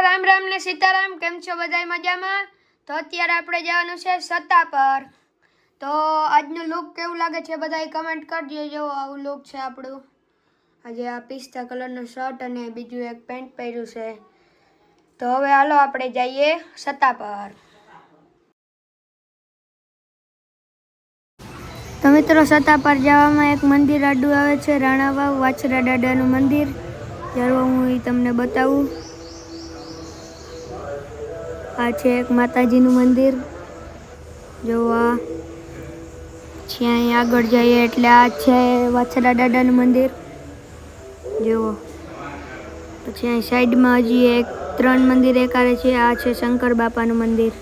રામ રામ ને સીતારામ. કેમ છો બધાય મજામાં? તો અત્યારે આપણે જવાનું છે સત્તા પર. તો આજનું લુક કેવું લાગે છે બધાય કમેન્ટ કરજો. જો આવું લુક છે આપણું. આજે આ પિસ્તા કલરનો શર્ટ અને બીજું એક પેન્ટ પહેર્યું છે. તો હવે હાલો આપણે જઈએ સત્તા પર. તો મિત્રો સત્તા પર જવામાં એક મંદિર આડું આવે છે, રાણાવાવ વાછરા દાદાનું મંદિર. ચાલો હું તમને બતાવું. આ છે એક માતાજીનું મંદિર. જો આ છે, અહીં આગળ જઈએ એટલે આ છે વાછરા દાદાનું મંદિર. જુઓ પછી અહીં સાઈડમાં હજી એક 3 મંદિર એકારે છે. આ છે શંકર બાપાનું મંદિર.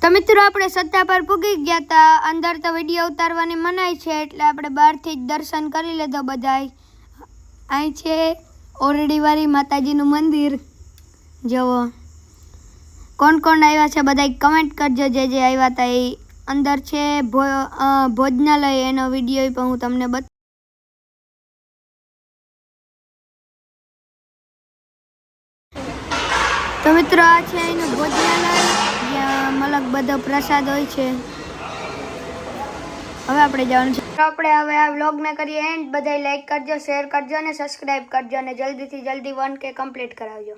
તો મિત્રો આપણે સત્તા પર પૂગી ગયા હતા. અંદર તો વિડીયો ઉતારવાની મનાઈ છે એટલે આપણે બહારથી જ દર્શન કરી લીધો બધાય. અહીં છે ઓરડીવાળી માતાજીનું મંદિર. જુઓ કોણ કોણ આવ્યા છે બધાય કમેન્ટ કરજો. જે આવ્યા હતા એ અંદર છે ભોજનાલય. એનો વિડીયો પણ હું તમને બતાવું. તો મિત્રો આ છે એનું ભોજનાલય, જ્યાં મલક બધો પ્રસાદ હોય છે. હવે આપણે જવાનું છે. આપણે હવે આ વ્લોગને કરીએ એન્ડ. બધાય લાઈક કરજો, શેર કરજો અને સબસ્ક્રાઈબ કરજો અને જલ્દીથી જલ્દી 1K કમ્પ્લીટ કરાવજો.